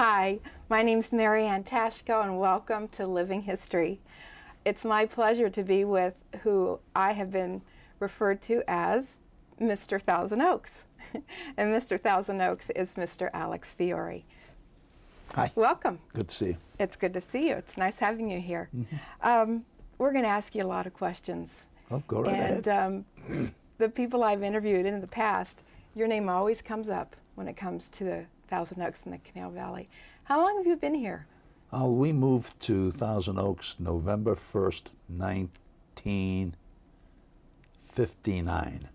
Hi, my name's Mary Ann Tashko, and welcome to Living History. It's my pleasure to be with who I have been referred to as Mr. Thousand Oaks. And Mr. Thousand Oaks is Mr. Alex Fiore. Hi. Welcome. Good to see you. It's good to see you. It's nice having you here. We're going to ask you a lot of questions. Oh, go right ahead. And the people I've interviewed in the past, your name always comes up when it comes to the Thousand Oaks in the Canal Valley. How long have you been here? We moved to Thousand Oaks November 1st, 1959.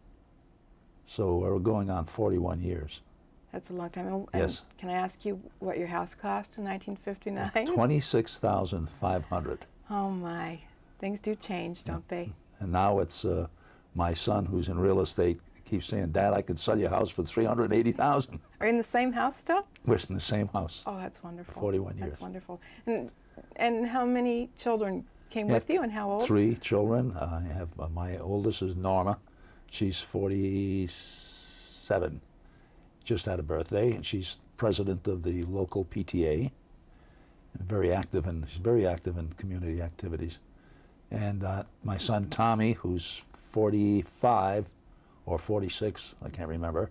So we're going on 41 years. That's a long time. And Yes. Can I ask you what your house cost in 1959? $26,500. Oh my. Things do change, don't they? And now it's my son, who's in real estate, keeps saying, Dad, I could sell your house for $380,000. Are you in the same house still? We're in the same house. Oh, that's wonderful. 41 years. That's wonderful. And how many children came with you, and how old? 3 children. I have my oldest is Norma. She's 47. Just had a birthday, and she's president of the local PTA. She's very active in community activities. And my son Tommy, who's 45 or 46, I can't remember,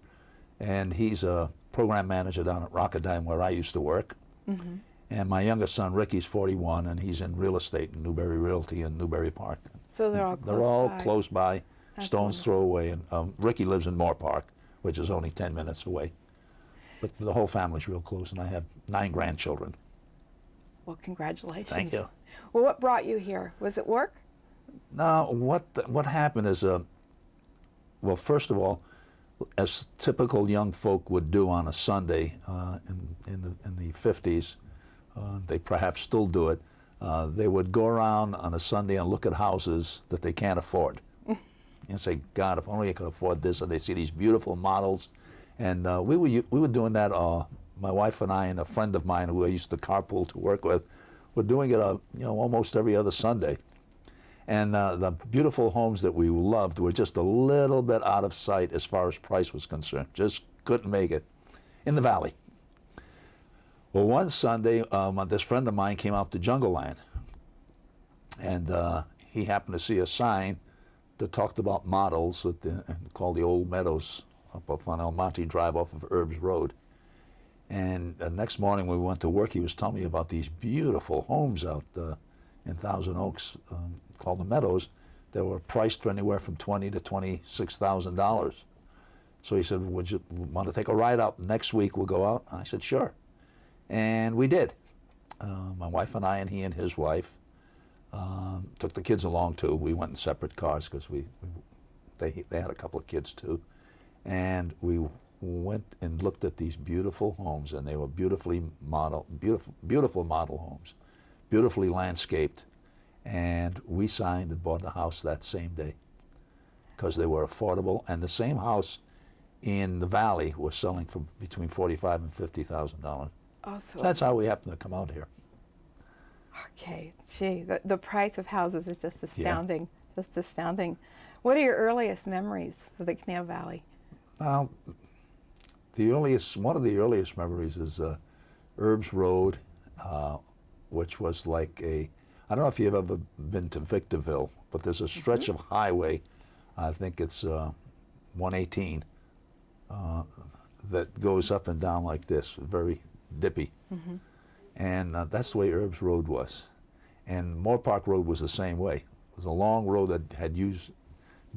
and he's a program manager down at Rocketdyne where I used to work. Mm-hmm. And my youngest son Ricky's 41, and he's in real estate in Newberry Realty in Newberry Park. So they're all close by, That's stone's throw away. And Ricky lives in Moore Park, which is only 10 minutes away. But the whole family's real close, and I have 9 grandchildren. Well, congratulations. Thank you. Well, what brought you here? Was it work? No, what happened is, well, first of all, as typical young folk would do on a Sunday in the 50s, they perhaps still do it, they would go around on a Sunday and look at houses that they can't afford. And say, God, if only I could afford this. And they see these beautiful models. And we were doing that, my wife and I and a friend of mine who I used to carpool to work with, were doing it almost every other Sunday. And the beautiful homes that we loved were just a little bit out of sight as far as price was concerned. Just couldn't make it in the valley. Well, one Sunday, this friend of mine came out to Jungle Land, and he happened to see a sign that talked about models called the Old Meadows up on El Monte Drive off of Herbs Road. And the next morning when we went to work, he was telling me about these beautiful homes out in Thousand Oaks called the Meadows that were priced for anywhere from $20,000 to $26,000. So he said, would you want to take a ride out next week? We'll go out. And I said, sure. And we did. My wife and I and he and his wife took the kids along too. We went in separate cars because they had a couple of kids too. And we went and looked at these beautiful homes, and they were beautiful model homes, beautifully landscaped. And we signed and bought the house that same day because they were affordable. And the same house in the valley was selling for between $45,000 and $50,000. Oh, So that's how we happened to come out here. Okay, gee, the price of houses is just astounding, just astounding. What are your earliest memories of the Canal Valley? Well, one of the earliest memories is Herbs Road, which was like I don't know if you've ever been to Victorville, but there's a stretch of highway, I think it's 118, that goes up and down like this, very dippy. Mm-hmm. And that's the way Herbs Road was. And Moore Park Road was the same way. It was a long road that had used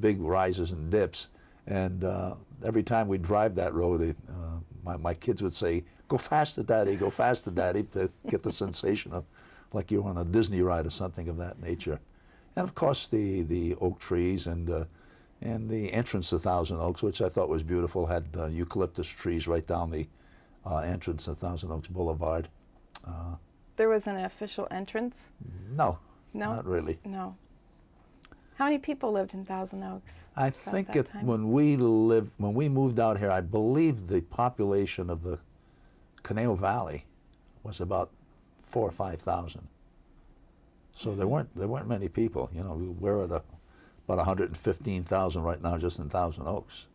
big rises and dips. And every time we drive that road, my kids would say, go faster, Daddy, to get the sensation of like you're on a Disney ride or something of that nature. And of course the oak trees and the entrance to Thousand Oaks, which I thought was beautiful, had eucalyptus trees right down the entrance to Thousand Oaks Boulevard. There was an official entrance? No, No? not really. No. How many people lived in Thousand Oaks? I think when we moved out here, I believe the population of the Canal Valley was about 4,000 or 5,000. So there weren't many people. You know, we're at about 115,000 right now just in Thousand Oaks.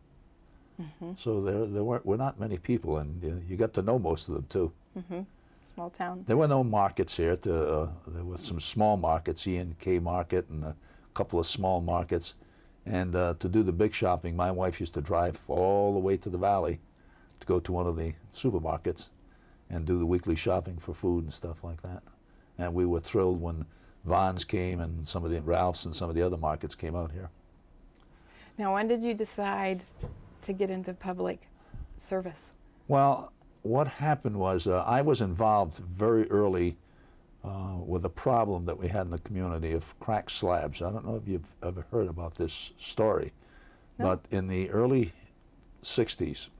Mm-hmm. So there were not many people, and you got to know most of them too. Mm-hmm. small town. There were no markets here. There were some small markets, E&K Market and a couple of small markets. And to do the big shopping, my wife used to drive all the way to the valley to go to one of the supermarkets and do the weekly shopping for food and stuff like that. And we were thrilled when Vons came and some of the Ralphs and some of the other markets came out here. Now, when did you decide to get into public service? Well, what happened was I was involved very early with a problem that we had in the community of cracked slabs. I don't know if you've ever heard about this story, No. but in the early 60s,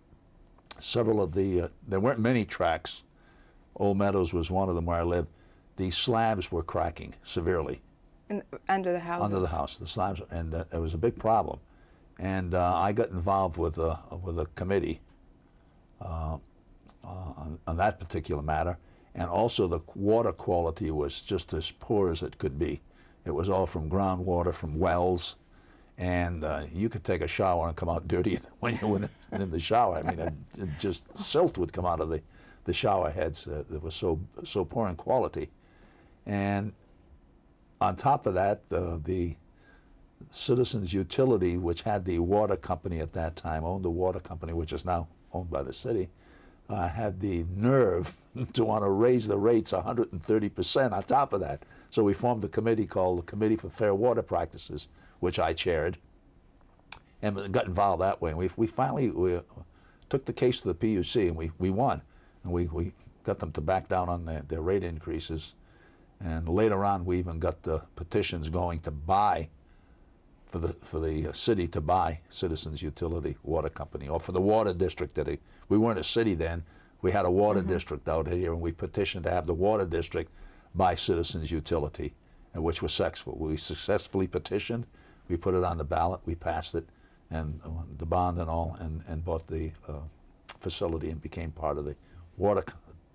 several of there weren't many tracks. Old Meadows was one of them where I lived. The slabs were cracking severely. Under the houses? Under the house, the slabs, and it was a big problem. And I got involved with a committee on that particular matter. And also the water quality was just as poor as it could be. It was all from groundwater, from wells, and you could take a shower and come out dirty when you went in the shower. I mean, just silt would come out of the shower heads. It was so poor in quality. And on top of that, the Citizens Utility, which had the water company at that time, owned the water company, which is now owned by the city, had the nerve to want to raise the rates 130% on top of that. So we formed a committee called the Committee for Fair Water Practices, which I chaired, and got involved that way. And we finally took the case to the PUC, and we won. And we got them to back down on their rate increases. And later on, we even got the petitions going to buy, for the city to buy Citizens Utility Water Company, or for the water district. We weren't a city then. We had a water district out here, and we petitioned to have the water district buy Citizens Utility, and which was successful. We successfully petitioned. We put it on the ballot. We passed it, and the bond and all, and bought the facility and became part of the water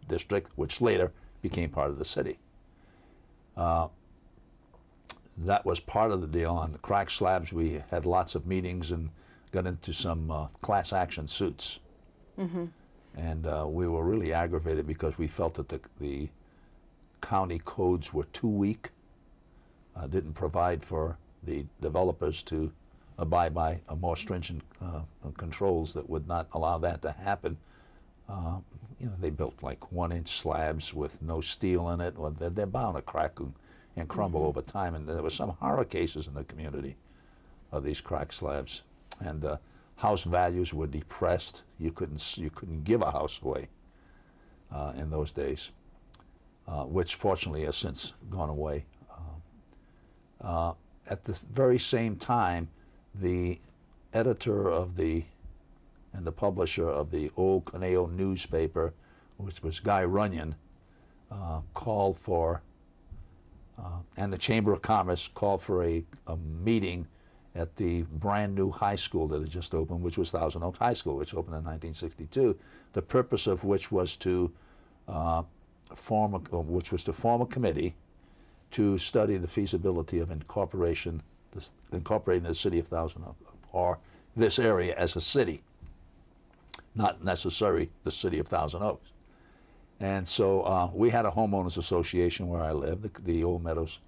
district, which later became part of the city. That was part of the deal. On the cracked slabs, we had lots of meetings and got into some class action suits. And we were really aggravated because we felt that the county codes were too weak, didn't provide for the developers to abide by a more stringent controls that would not allow that to happen. They built like 1-inch slabs with no steel in it. Or they're bound to crack and crumble over time. And there were some horror cases in the community of these cracked slabs. And house values were depressed. You couldn't give a house away in those days, which fortunately has since gone away. At the very same time, the editor and the publisher of the old Conejo newspaper, which was Guy Runyon, called for, and the Chamber of Commerce called for a meeting at the brand new high school that had just opened, which was Thousand Oaks High School, which opened in 1962. The purpose of which was to form a committee to study the feasibility of incorporating the city of Thousand Oaks, or this area as a city, not necessarily the city of Thousand Oaks. And so we had a homeowners association where I lived, the Old Meadows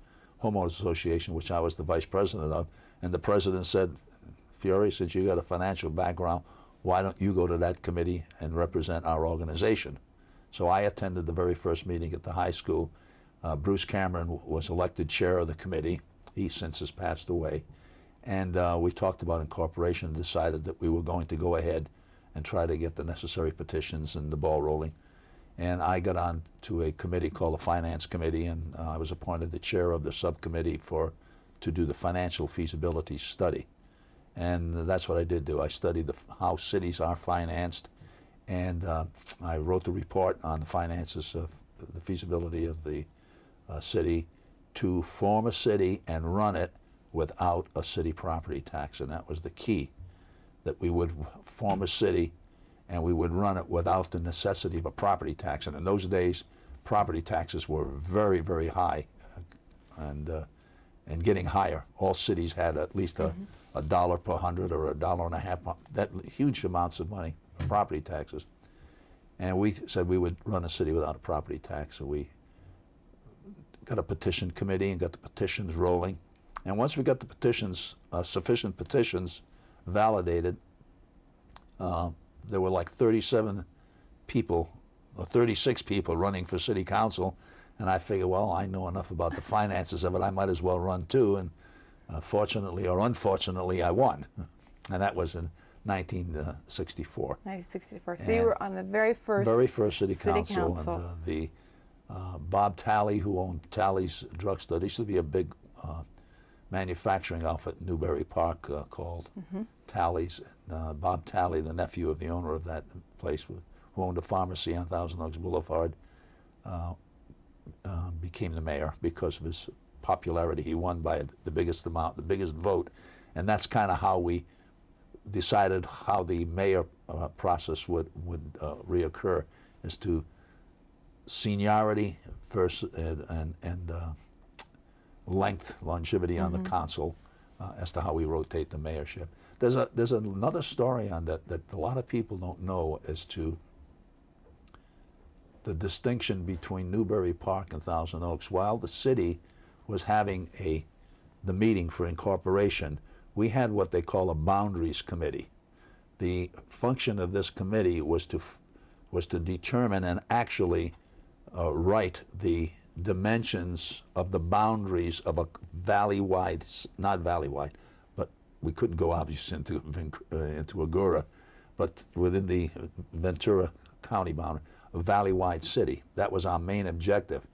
Homeowners Association, which I was the vice president of. And the president said, Fiore, since you got a financial background, why don't you go to that committee and represent our organization? So I attended the very first meeting at the high school. Bruce Cameron was elected chair of the committee. He since has passed away. And we talked about incorporation and decided that we were going to go ahead and try to get the necessary petitions and the ball rolling. And I got on to a committee called the Finance Committee, and I was appointed the chair of the subcommittee to do the financial feasibility study. And that's what I did do. I studied how cities are financed, and I wrote the report on the finances of the feasibility of the city to form a city and run it without a city property tax. And that was the key, that we would form a city and we would run it without the necessity of a property tax. And in those days, property taxes were very, very high, and getting higher. All cities had at least a dollar per hundred or $1.50, that huge amounts of money, property taxes. And we said we would run a city without a property tax. So we got a petition committee and got the petitions rolling. And once we got the petitions, sufficient petitions validated, there were like 37 people, or 36 people running for city council. And I figured, well, I know enough about the finances of it, I might as well run too. And fortunately or unfortunately, I won. And that was in 1964. 1964. So you were on the very first city council. And the Bob Talley, who owned Talley's drugstore, there used to be a big manufacturing outfit in Newbury Park called Talley's. Bob Talley, the nephew of the owner of that place, who owned a pharmacy on Thousand Oaks Boulevard, became the mayor because of his popularity. He won by the biggest amount, the biggest vote, and that's kind of how we decided how the mayor process would reoccur, as to seniority versus and length, longevity on the council, as to how we rotate the mayorship. There's another story on that a lot of people don't know, as to the distinction between Newbury Park and Thousand Oaks. While the city was having the meeting for incorporation, we had what they call a boundaries committee. The function of this committee was to determine and actually write the dimensions of the boundaries of a valley-wide, not valley-wide, but we couldn't go obviously into Agoura, but within the Ventura County boundary, a valley-wide city. That was our main objective.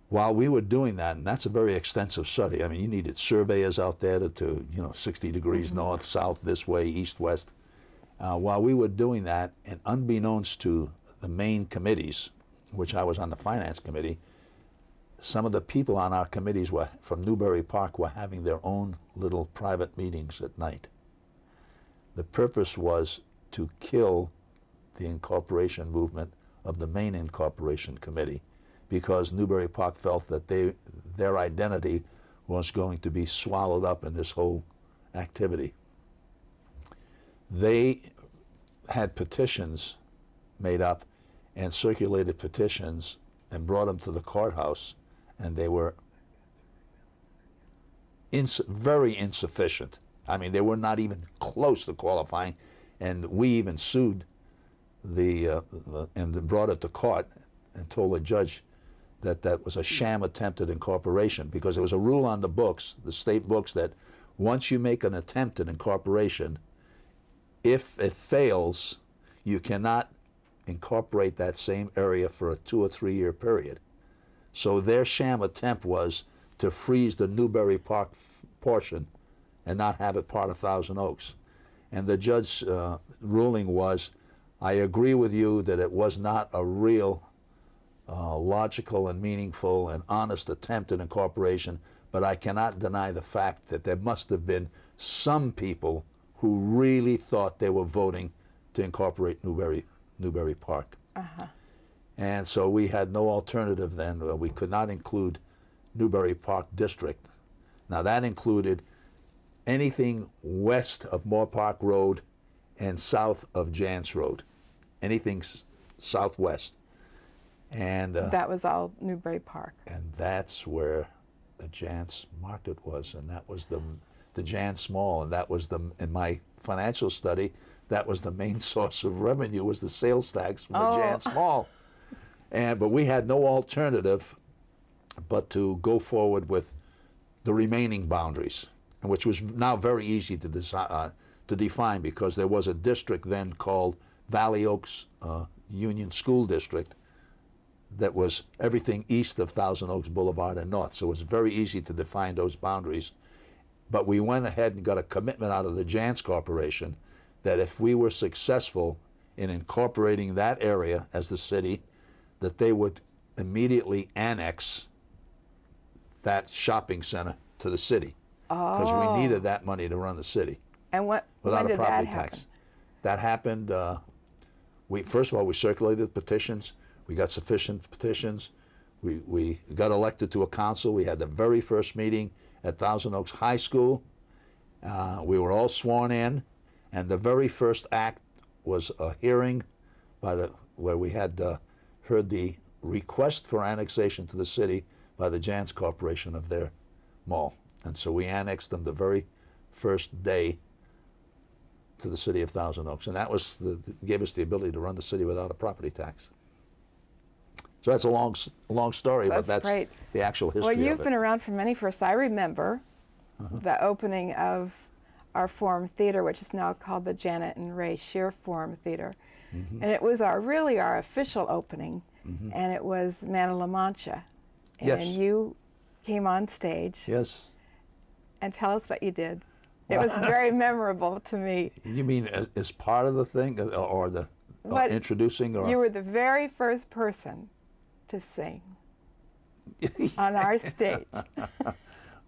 While we were doing that, and that's a very extensive study. I mean, you needed surveyors out there to 60 degrees north, south, this way, east, west. While we were doing that, and unbeknownst to the main committees, which I was on the finance committee, some of the people on our committees from Newbury Park were having their own little private meetings at night. The purpose was to kill the incorporation movement of the main incorporation committee, because Newbury Park felt that their identity was going to be swallowed up in this whole activity. They had petitions made up and circulated petitions and brought them to the courthouse, and they were very insufficient. I mean, they were not even close to qualifying, and we even sued and brought it to court and told the judge that was a sham attempt at incorporation, because there was a rule on the books, the state books, that once you make an attempt at incorporation, if it fails, you cannot incorporate that same area for a 2 or 3 year period. So their sham attempt was to freeze the Newbury Park portion and not have it part of Thousand Oaks. And the judge's ruling was, I agree with you that it was not a real logical and meaningful and honest attempt at incorporation, but I cannot deny the fact that there must have been some people who really thought they were voting to incorporate Newbury Park. And so we had no alternative then. We could not include Newbury Park District. Now that included anything west of Moore Park Road and south of Jance Road, anything southwest. And that was all Newbury Park. And that's where the Jance Market was, and that was the Jance Mall, and that was in my financial study, that was the main source of revenue, was the sales tax from the Jance Mall. But we had no alternative but to go forward with the remaining boundaries, which was now very easy to define, because there was a district then called Valley Oaks Union School District that was everything east of Thousand Oaks Boulevard and north. So it was very easy to define those boundaries. But we went ahead and got a commitment out of the Jance Corporation that if we were successful in incorporating that area as the city, that they would immediately annex that shopping center to the city, because we needed that money to run the city. And without when did a property that tax. happen? That happened. First of all, we circulated petitions. We got sufficient petitions. We got elected to a council. We had the very first meeting at Thousand Oaks High School. We were all sworn in, and the very first act was a hearing by where we had heard the request for annexation to the city by the Janss Corporation of their mall. And so we annexed them the very first day to the city of Thousand Oaks. And that was gave us the ability to run the city without a property tax. So that's a long story, but that's great. the actual history Well, of it. you've been around for many firsts. I remember the opening of our Forum Theater, which is now called the Janet and Ray Shear Forum Theater. And it was really our official opening, and it was Man of La Mancha. And Yes. you came on stage. Yes. And tell us what you did. It was very memorable to me. You mean as part of the thing, or the introducing, or you were the very first person to sing on our stage.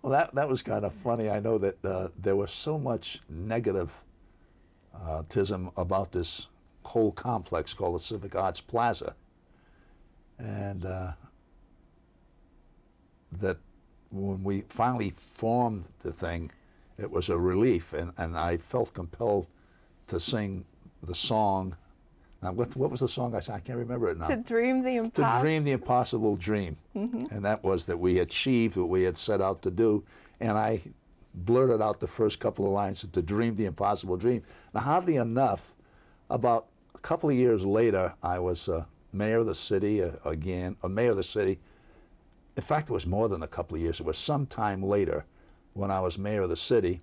Well, that was kind of funny. I know that there was so much negativism about this whole complex called the Civic Arts Plaza, and that when we finally formed the thing, it was a relief, and I felt compelled to sing the song. Now, what was the song I sang? I can't remember it now. To dream the impossible. To dream the impossible dream. And that was that we achieved what we had set out to do. And I blurted out the first couple of lines, to dream the impossible dream. Now, hardly enough, about a couple of years later, I was mayor of the city again, mayor of the city. In fact, it was more than a couple of years. It was some time later, when I was mayor of the city,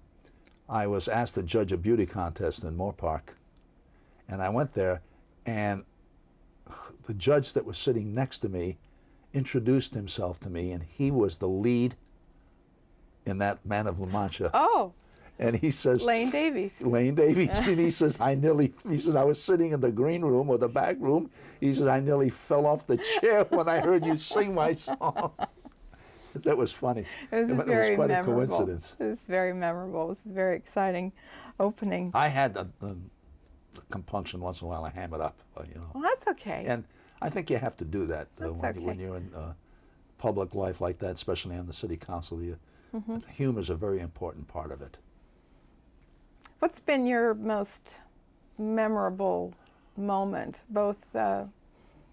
I was asked to judge a beauty contest in Moore Park. And I went there, and the judge that was sitting next to me introduced himself to me, and he was the lead in that Man of La Mancha. Oh. And he says, Lane Davies. Lane Davies. And he says, I was sitting in the green room or the back room. He says, I nearly fell off the chair when I heard you sing my song. That was funny. It was quite memorable. a coincidence. It was very memorable. It was a very exciting opening. I had a compunction once in a while. I ham it up, Well, that's okay. And I think you have to do that That's when you're in public life like that, especially on the city council. Humor is a very important part of it. What's been your most memorable moment, both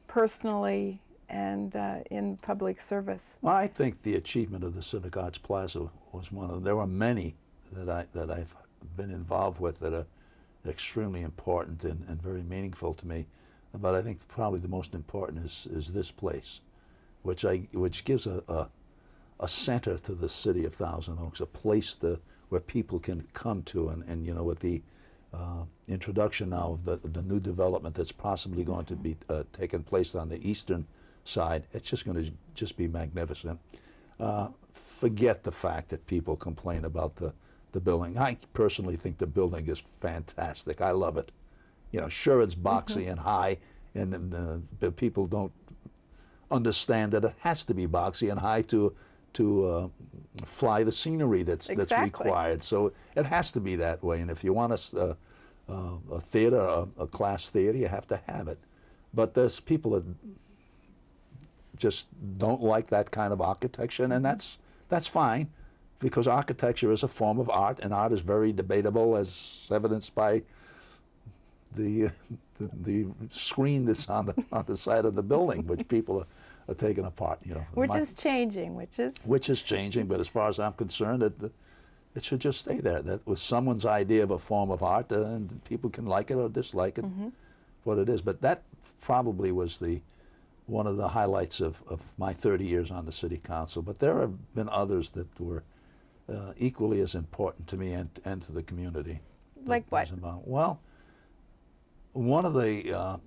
personally and in public service? Well, I think the achievement of the Civic Arts Plaza was one of them. There were many that I've been involved with that are extremely important and very meaningful to me. But I think probably the most important is this place, which gives a center to the city of Thousand Oaks, a place where people can come to, and with the introduction now of the new development that's possibly going to be taking place on the eastern side, it's just going to just be magnificent. Forget the fact that people complain about the building. I personally think the building is fantastic. I love it. Sure, it's boxy and high, and the people don't understand that it has to be boxy and high to fly the scenery that's required. So it has to be that way. And if you want a theater, a class theater, you have to have it. But there's people that just don't like that kind of architecture, and that's fine, because architecture is a form of art, and art is very debatable, as evidenced by the screen that's on the side of the building, which people are taking apart. Which is changing. Which is changing, but as far as I'm concerned, it should just stay there. That was someone's idea of a form of art, and people can like it or dislike it, what it is. But that probably was one of the highlights of my 30 years on the city council. But there have been others that were equally as important to me and to the community. Like what? Well, one of the,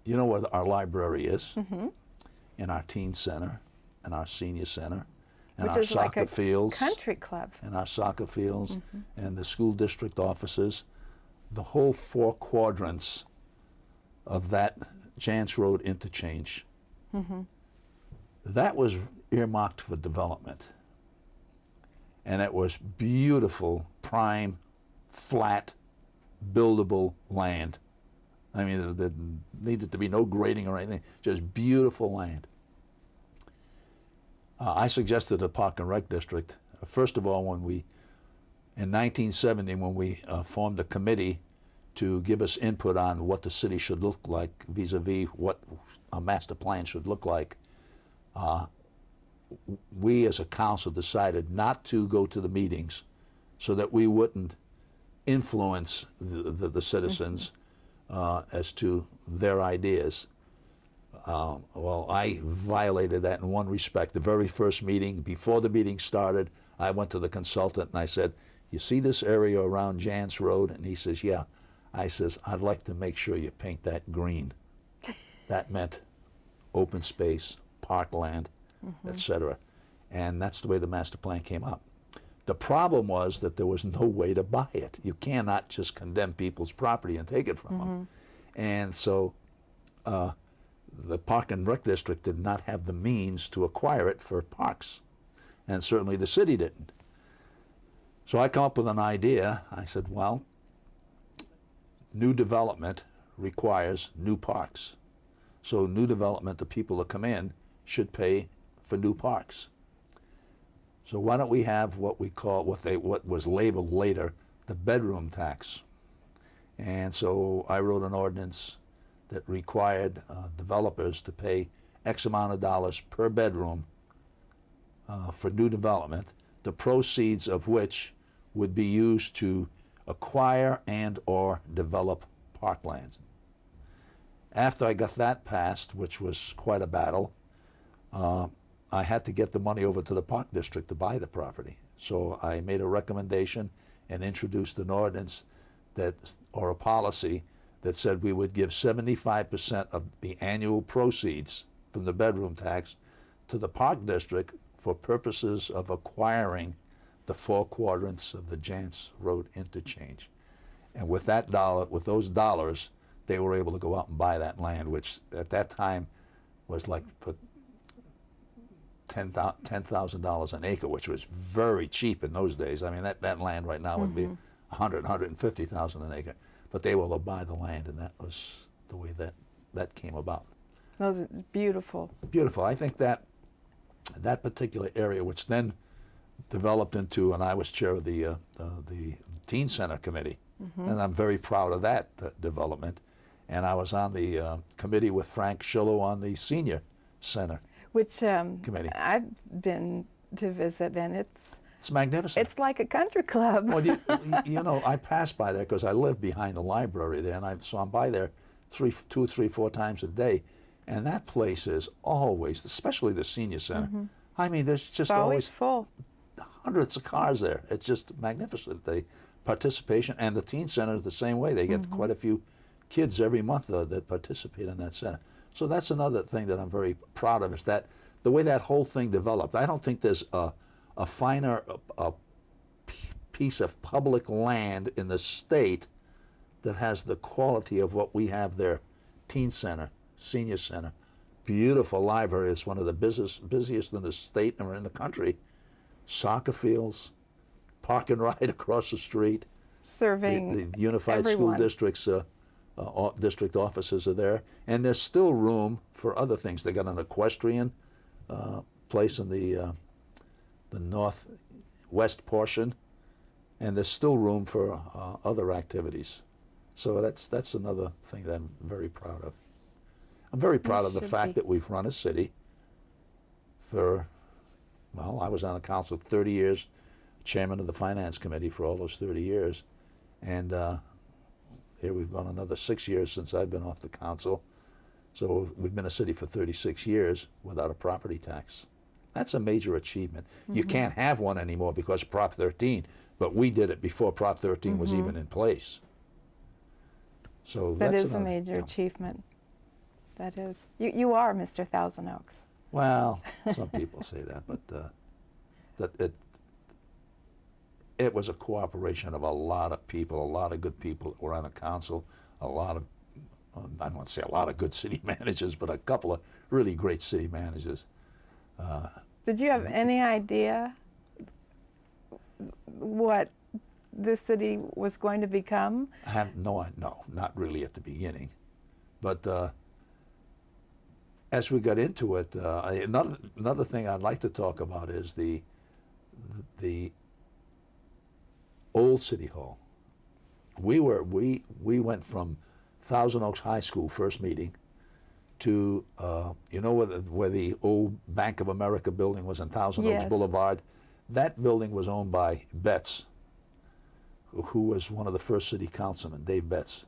where our library is, and our teen center, and our senior center, and Which our is soccer like a fields, country club, and our soccer fields, and the school district offices, the whole four quadrants of that Janss Road interchange. That was earmarked for development, and it was beautiful, prime, flat, buildable land. I mean, there needed to be no grading or anything, just beautiful land. I suggested a Park and Rec district. First of all, in 1970, when we formed a committee to give us input on what the city should look like vis-a-vis what a master plan should look like. We as a council decided not to go to the meetings so that we wouldn't influence the citizens as to their ideas. Well, I violated that in one respect. The very first meeting, before the meeting started, I went to the consultant and I said, "You see this area around Jans Road?" And he says, "Yeah." I says, "I'd like to make sure you paint that green." That meant open space, parkland, etc. And that's the way the master plan came up. The problem was that there was no way to buy it. You cannot just condemn people's property and take it from them. And so the Park and Rec District did not have the means to acquire it for parks. And certainly the city didn't. So I come up with an idea. I said, well, new development requires new parks. So new development, the people that come in should pay for new parks. So why don't we have what we call, what was labeled later, the bedroom tax. And so I wrote an ordinance that required developers to pay X amount of dollars per bedroom for new development, the proceeds of which would be used to acquire and or develop parklands. After I got that passed, which was quite a battle, I had to get the money over to the Park District to buy the property. So I made a recommendation and introduced an ordinance or a policy that said we would give 75% of the annual proceeds from the bedroom tax to the Park District for purposes of acquiring the 4 quadrants of the Jans Road interchange. And with those dollars, they were able to go out and buy that land, which at that time was like $10,000 an acre, which was very cheap in those days. I mean, that land right now would be $150,000 an acre. But they were able to buy the land, and that was the way that came about. Those are beautiful. Beautiful. I think that particular area, which then developed into, and I was chair of the Teen Center Committee, and I'm very proud of that development. And I was on the committee with Frank Schillo on the Senior Center Which Committee. I've been to visit, and it's magnificent. It's like a country club. Well, you know, I pass by there because I live behind the library there, and so I'm by there 2, 3, 4 times a day. And that place is always, especially the Senior Center, I mean, there's just always full. Hundreds of cars there. It's just magnificent. The participation, and the Teen Center is the same way. They get quite a few kids every month that participate in that center. So that's another thing that I'm very proud of, is that the way that whole thing developed. I don't think there's a finer piece of public land in the state that has the quality of what we have there. Teen Center, Senior Center, beautiful library. It's one of the busiest in the state or in the country. Soccer fields, park and ride across the street. Serving the Unified everyone. School District's district offices are there, and there's still room for other things. They got an equestrian place in the northwest portion, and there's still room for other activities. So that's another thing that I'm very proud of. I'm very proud of the fact that we've run a city for, well, I was on the council 30 years, chairman of the finance committee for all those 30 years, and here we've gone another 6 years since I've been off the council. So we've been a city for 36 years without a property tax. That's a major achievement. You can't have one anymore because of Prop 13, but we did it before Prop 13 was even in place. So That that's is a major achievement. That is. You are Mr. Thousand Oaks. Well, some people say that, but it was a cooperation of a lot of people, a lot of good people that were on the council, a lot of, I don't want to say a lot of good city managers, but a couple of really great city managers. Did you have any idea what this city was going to become? I have no, not really at the beginning, but as we got into it, another thing I'd like to talk about is the old City Hall. we went from Thousand Oaks High School first meeting to you know where the old Bank of America building was on Thousand Oaks Yes. Boulevard. That building was owned by Betts, who was one of the first city councilmen, Dave Betts.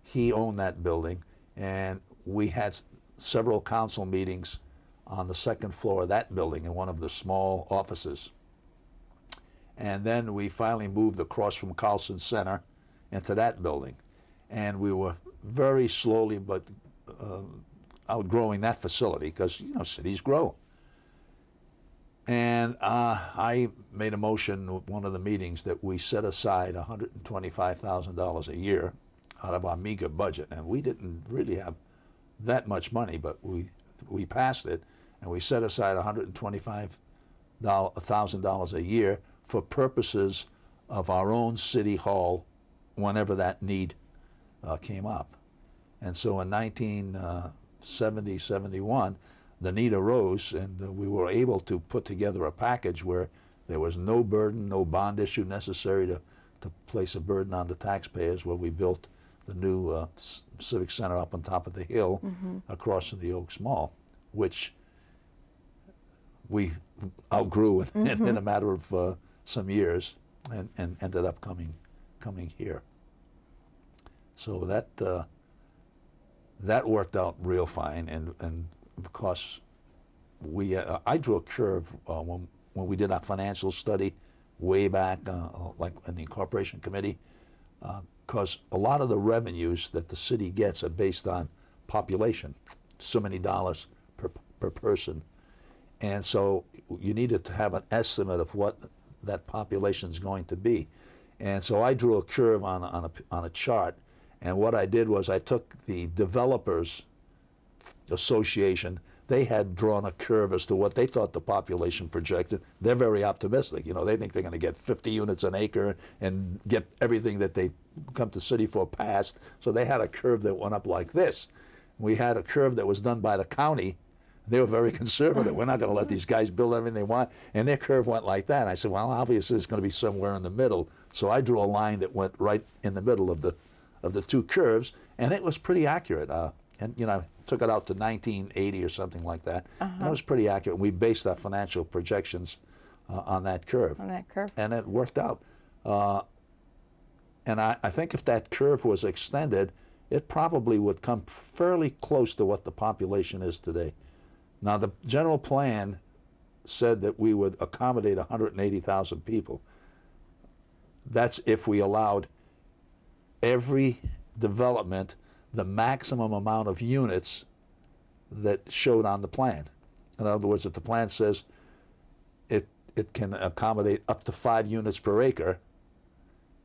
He owned that building, and we had several council meetings on the second floor of that building in one of the small offices. And then we finally moved across from Carlson Center into that building. And we were very slowly but outgrowing that facility because, you know, cities grow. And I made a motion at one of the meetings that we set aside $125,000 a year out of our meager budget. And we didn't really have that much money, but we passed it, and we set aside $125,000 a year for purposes of our own city hall whenever that need came up. And so in 1970, 71, the need arose, and we were able to put together a package where there was no burden, no bond issue necessary to place a burden on the taxpayers, where we built the new Civic Center up on top of the hill across from the Oaks Mall, which we outgrew in a matter of some years, and ended up coming here. So that worked out real fine, and because I drew a curve when we did our financial study way back, like in the incorporation committee, because a lot of the revenues that the city gets are based on population, so many dollars per person. And so you needed to have an estimate of what that population is going to be. And so I drew a curve on a chart, and what I did was I took the Developers Association. They had drawn a curve as to what they thought the population projected. They're very optimistic. You know, they think they're going to get 50 units an acre and get everything that they come to city for passed. So they had a curve that went up like this. We had a curve that was done by the county. They were very conservative. We're not going to let these guys build everything they want. And their curve went like that. And I said, well, obviously it's going to be somewhere in the middle. So I drew a line that went right in the middle of the two curves, and it was pretty accurate. And you know, took it out to 1980 or something like that. And it was pretty accurate. We based our financial projections on that curve. On that curve. And it worked out. And I think if that curve was extended, it probably would come fairly close to what the population is today. Now, the general plan said that we would accommodate 180,000 people. That's if we allowed every development the maximum amount of units that showed on the plan. In other words, if the plan says it can accommodate up to 5 units per acre,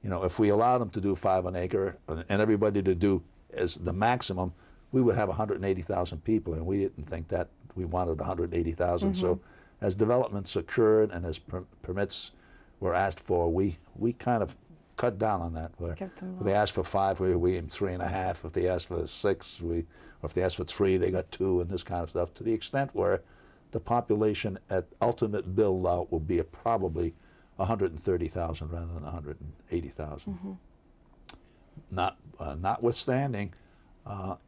you know, if we allowed them to do 5 an acre and everybody to do as the maximum, we would have 180,000 people, and we didn't think that we wanted 180,000. So as developments occurred and as permits were asked for, we kind of cut down on that. Where if they asked for 5, we aimed 3.5. If they asked for 6, or if they asked for 3, they got 2, and this kind of stuff. To the extent where the population at ultimate build out will be probably 130,000 rather than 180,000. Notwithstanding,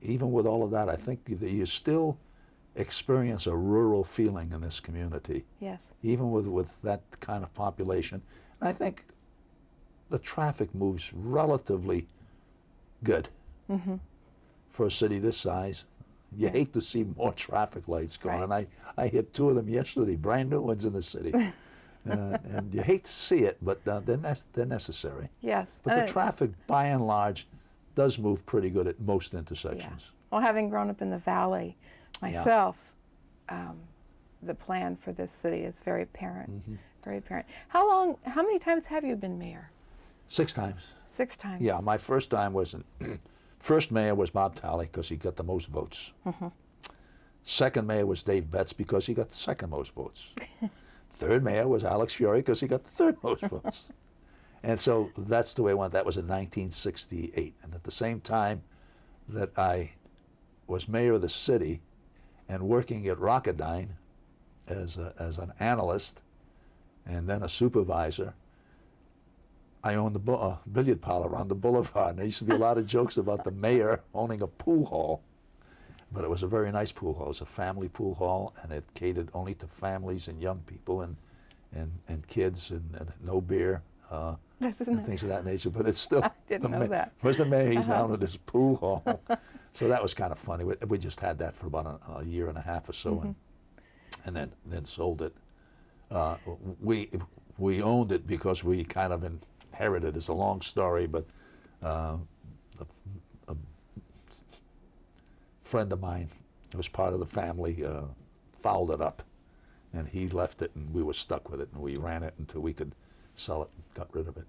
even with all of that, I think that you still experience a rural feeling in this community. Yes. Even with that kind of population. And I think the traffic moves relatively good for a city this size. You hate to see more traffic lights going. Right. I hit 2 of them yesterday, brand new ones in the city. And you hate to see it, but they're necessary. Yes. But the traffic, by and large, does move pretty good at most intersections. Yeah. Well, having grown up in the valley myself, the plan for this city is very apparent. Very apparent. How many times have you been mayor? 6 times. 6 times. Yeah, my first time was first mayor was Bob Talley because he got the most votes. Second mayor was Dave Betts because he got the second most votes. Third mayor was Alex Fiore because he got the third most votes. And so that's the way it went. That was in 1968. And at the same time that I was mayor of the city and working at Rocketdyne as an analyst and then a supervisor, I owned the billiard parlor on the boulevard. And there used to be a lot of jokes about the mayor owning a pool hall. But it was a very nice pool hall. It was a family pool hall, and it catered only to families and young people and kids, and no beer That's and nice. things of that nature. But it's still I didn't know that. Where's the mayor? He's down at this pool hall. So that was kind of funny. We just had that for about a year and a half or so, and then sold it. We owned it because we kind of inherited. It's a long story, but a friend of mine who was part of the family fouled it up, and he left it, and we were stuck with it, and we ran it until we could sell it and got rid of it.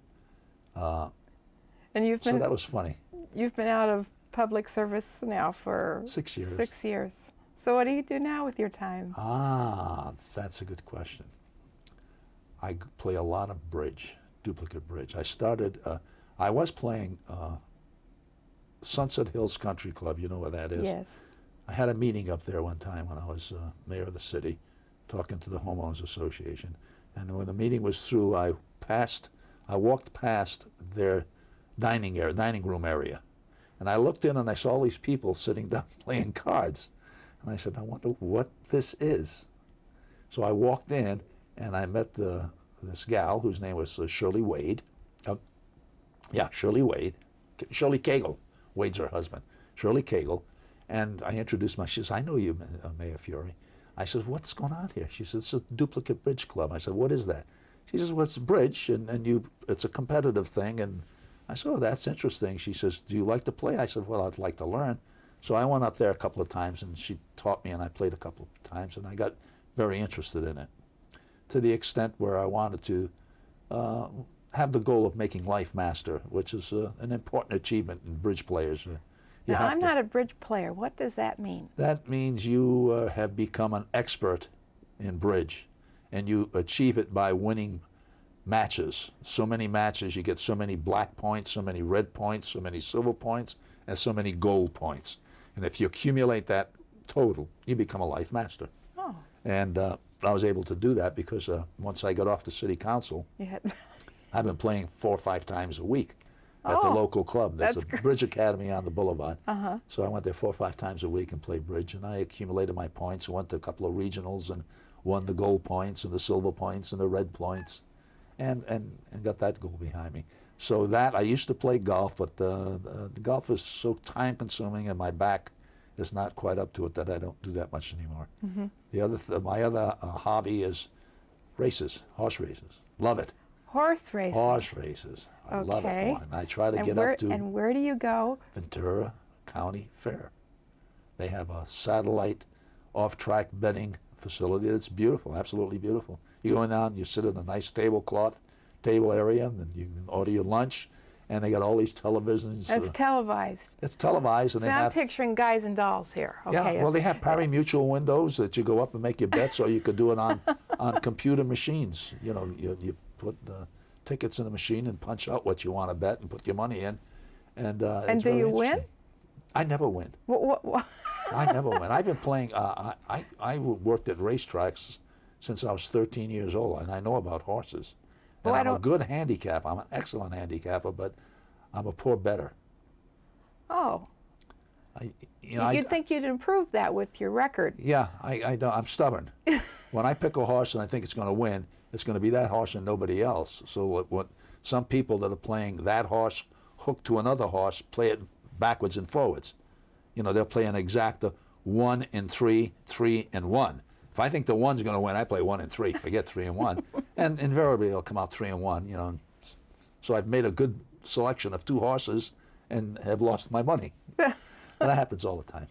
And you've been So that was funny. you've been out of public service now for 6 years. 6 years. So what do you do now with your time? That's a good question. I play a lot of bridge, duplicate bridge. I was playing Sunset Hills Country Club, you know where that is? Yes. I had a meeting up there one time when I was mayor of the city, talking to the homeowners association. And when the meeting was through, I walked past their dining room area. And I looked in and I saw all these people sitting down playing cards. And I said, I wonder what this is. So I walked in and I met this gal whose name was Shirley Wade. Shirley Wade. Shirley Cagle. Wade's her husband. Shirley Cagle. And I introduced myself. She says, I know you, Mayor Fiore. I said, what's going on here? She said, it's a duplicate bridge club. I said, what is that? She says, well, it's bridge, and it's a competitive thing. And I said, oh, that's interesting. She says, do you like to play? I said, well, I'd like to learn. So I went up there a couple of times, and she taught me, and I played a couple of times, and I got very interested in it, to the extent where I wanted to have the goal of making life master, which is an important achievement in bridge players. Now, I'm not a bridge player. What does that mean? That means you have become an expert in bridge, and you achieve it by winning matches. So many matches, you get so many black points, so many red points, so many silver points, and so many gold points. And if you accumulate that total, you become a life master. Oh. And I was able to do that because once I got off the city council, I've been playing 4 or 5 times a week at the local club. There's a bridge academy on the boulevard. So I went there 4 or 5 times a week and played bridge, and I accumulated my points. I went to a couple of regionals and won the gold points and the silver points and the red points, and got that goal behind me. So that, I used to play golf, but the golf is so time consuming and my back is not quite up to it that I don't do that much anymore. My other hobby is races, horse races. Love it. Horse racing. Horse races. I love it. And I try to get up to And where do you go? Ventura County Fair. They have a satellite off-track betting facility that's beautiful, absolutely beautiful. You go in there and you sit in a nice table area, and then you can order your lunch, and they got all these televisions. It's televised. It's televised, and So I'm picturing guys and dolls here. Okay. Yeah, well, they have pari-mutuel windows that you go up and make your bets, or you could do it on computer machines. You know, you put the tickets in the machine and punch out what you want to bet and put your money in. And do you win? I never win. What? I never win. I've been playing, I worked at racetracks since I was 13 years old, and I know about horses. And I'm a good handicapper. I'm an excellent handicapper, but I'm a poor bettor. Oh. You'd think you'd improve that with your record. Yeah, I'm stubborn. When I pick a horse and I think it's going to win, it's going to be that horse and nobody else. So what some people that are playing that horse hooked to another horse play it backwards and forwards. You know, they'll play an exacta 1 and 3, 3 and 1. If I think the 1's going to win, I play 1 and 3. Forget 3 and 1, and invariably it'll come out 3 and 1. You know, so I've made a good selection of 2 horses and have lost my money. And that happens all the time.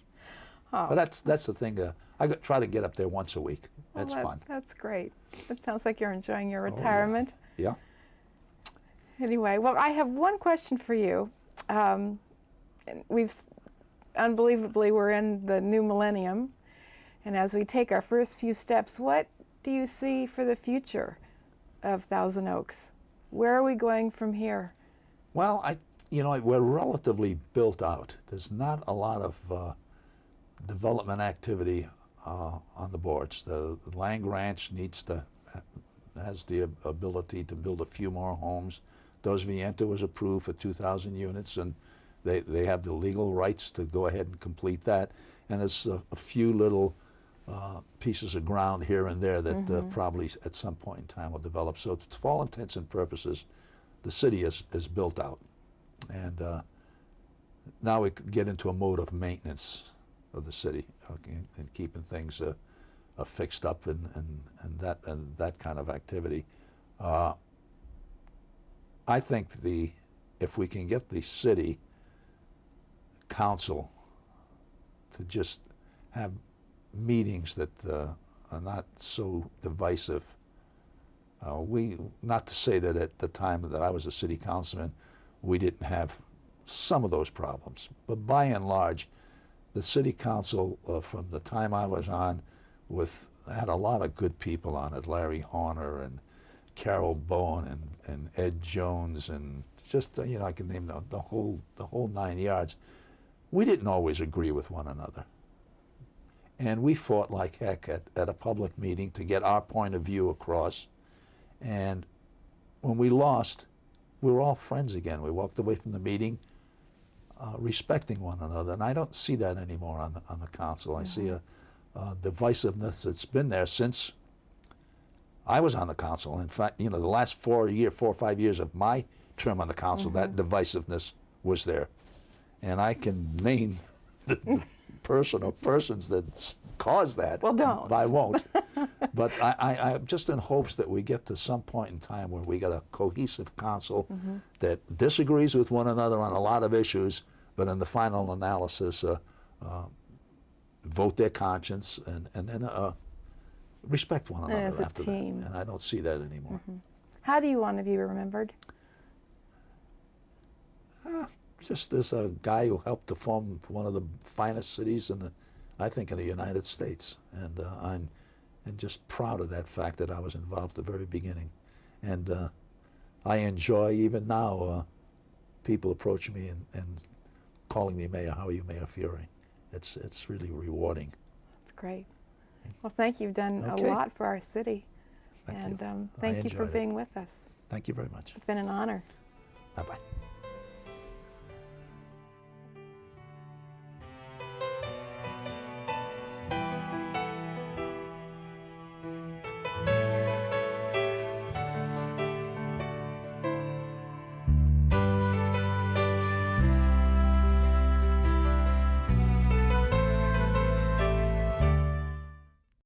Oh. But that's the thing. I try to get up there once a week. That's fun. That's great. It sounds like you're enjoying your retirement. Yeah. Anyway, well, I have one question for you. Unbelievably, we're in the new millennium, and as we take our first few steps, what do you see for the future of Thousand Oaks? Where are we going from here? Well, we're relatively built out. There's not a lot of development activity on the boards. The Lang Ranch has the ability to build a few more homes. Dos Vientos was approved for 2,000 units, and they have the legal rights to go ahead and complete that. And there's a few little pieces of ground here and there that probably at some point in time will develop. So for all intents and purposes, the city is built out. And now we could get into a mode of maintenance of the city, okay, and keeping things fixed up and that kind of activity. I think if we can get the city council to just have meetings that are not so divisive. Not to say that at the time that I was a city councilman, we didn't have some of those problems, but by and large, the city council from the time I was on had a lot of good people on it, Larry Horner and Carol Bowen and Ed Jones, and just, I can name the whole 9 yards. We didn't always agree with one another. And we fought like heck at a public meeting to get our point of view across. And when we lost, we were all friends again. We walked away from the meeting respecting one another. And I don't see that anymore on the council. I see a divisiveness that's been there since I was on the council. In fact, the last 4 or 5 years of my term on the council, that divisiveness was there. And I can name the person or persons that caused that. Well, don't. I won't. But I'm just in hopes that we get to some point in time where we got a cohesive council that disagrees with one another on a lot of issues, but in the final analysis, vote their conscience and then respect one another as a after team. that. And I don't see that anymore. How do you want to be remembered? Just as a guy who helped to form one of the finest cities I think in the United States. And I'm just proud of that fact that I was involved at the very beginning. And I enjoy, even now, people approach me and calling me mayor. How are you, Mayor Fiore? It's really rewarding. That's great. Well, thank you. You've done a lot for our city. Thank you. Thank you for being with us. Thank you very much. It's been an honor. Bye-bye.